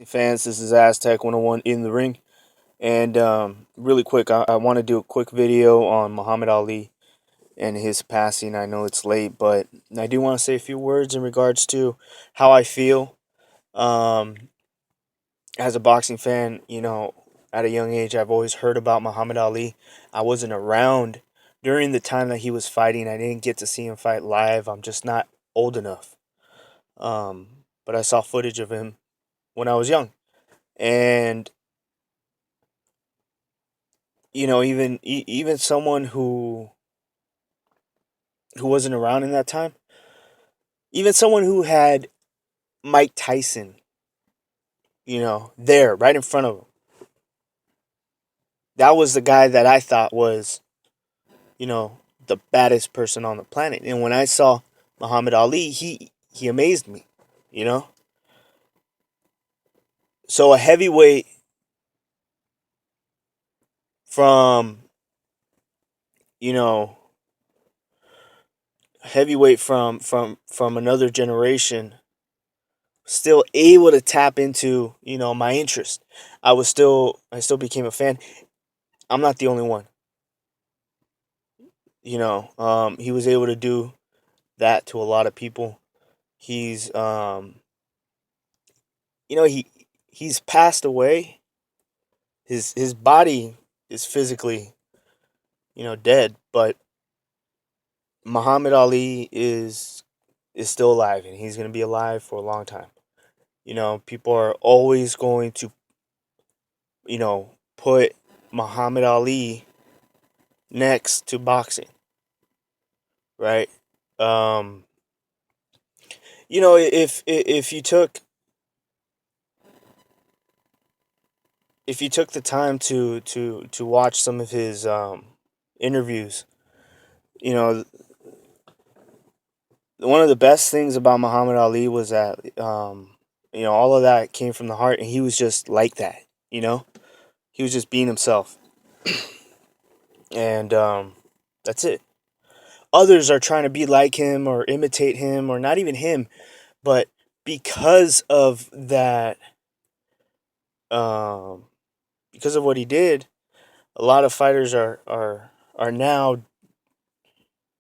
Fans, this is Aztec 101 in the ring. And really quick, I want to do a quick video on Muhammad Ali and his passing. I know it's late, but I do want to say a few words in regards to how I feel um, as a boxing fan. At a young age, I've always heard about Muhammad Ali. I wasn't around during the time that he was fighting. I didn't get to see him fight live. I'm just not old enough. But I saw footage of him when I was young. And even someone who wasn't around in that time, even someone who had Mike Tyson, there right in front of him, that was the guy that I thought was, you know, the baddest person on the planet. And when I saw Muhammad Ali, he amazed me, you know. So a from you know heavyweight from another generation, still able to tap into my interest. I still became a fan. I'm not the only one. He was able to do that to a lot of people. He's he's passed away. His body is physically dead, but Muhammad Ali is still alive, and he's gonna be alive for a long time. People are always going to put Muhammad Ali next to boxing, right? Um, if you took the time to watch some of his interviews, you know one of the best things about Muhammad Ali was that all of that came from the heart, and he was just like that. You know, he was just being himself, and that's it. Others are trying to be like him or imitate him, or not even him, but because of that, um, because of what he did, a lot of fighters are now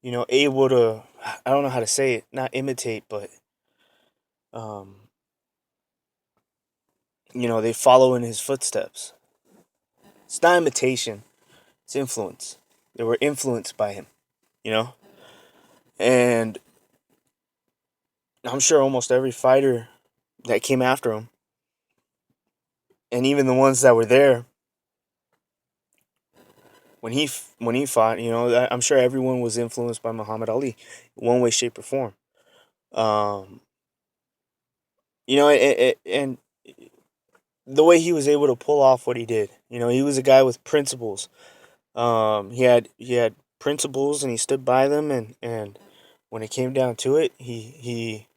able to, I don't know how to say it, not imitate, but um they follow in his footsteps. It's not imitation, it's influence. They were influenced by him, you know and I'm sure almost every fighter that came after him, and even the ones that were there when he fought, I'm sure everyone was influenced by Muhammad Ali, one way, shape, or form. um and the way he was able to pull off what he did, he was a guy with principles. He had principles, and he stood by them, and when it came down to it, he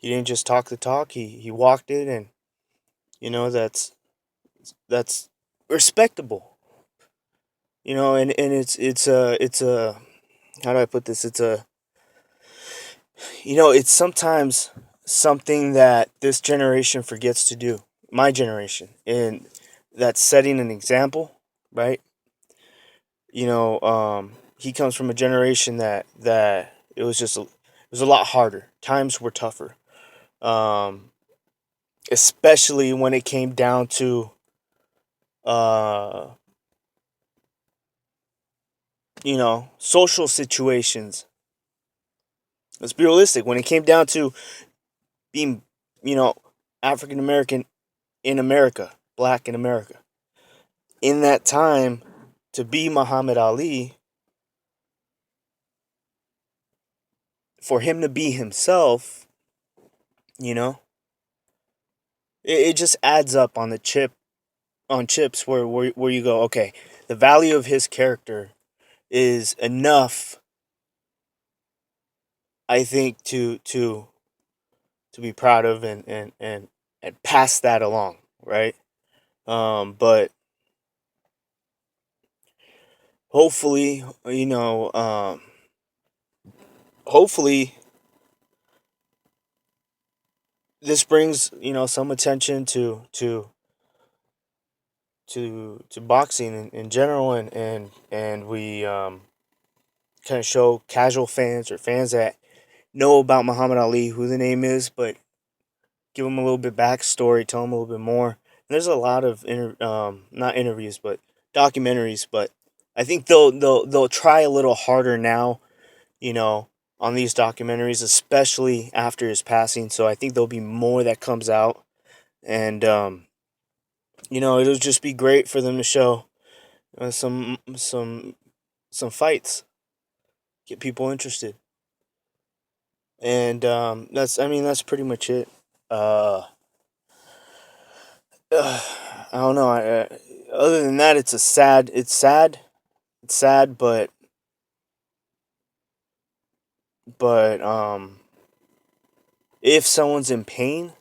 didn't just talk the talk. He walked it, and that's respectable. And it's a how do I put this? It's sometimes something that this generation forgets to do. My generation, and that's setting an example, right? He comes from a generation that it was a lot harder. Times were tougher, um, especially when it came down to uh, social situations. Let's be realistic. When it came down to being, you know, African American in America, black in America, in that time, to be Muhammad Ali, for him to be himself, you know, it just adds up on the chips where you go, okay, the value of his character is enough, I think, to be proud of, and pass that along, right? But hopefully, hopefully this brings, some attention to boxing in general, and we kind of show casual fans or fans that know about Muhammad Ali who the name is, but give them a little bit backstory, tell them a little bit more. And there's a lot of not interviews, but documentaries. But I think they'll try a little harder now, you know, on these documentaries, especially after his passing. So I think there'll be more that comes out, and it'll just be great for them to show some fights, get people interested, and that's pretty much it. Uh, I don't know. Other than that, it's sad, but if someone's in pain,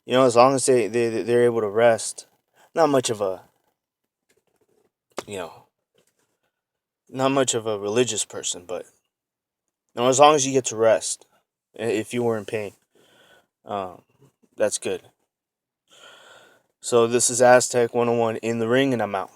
as long as they're able to rest, not much of a you know not much of a religious person, but as long as you get to rest, if you were in pain, um, that's good. So this is Aztec 101 in the ring, and I'm out.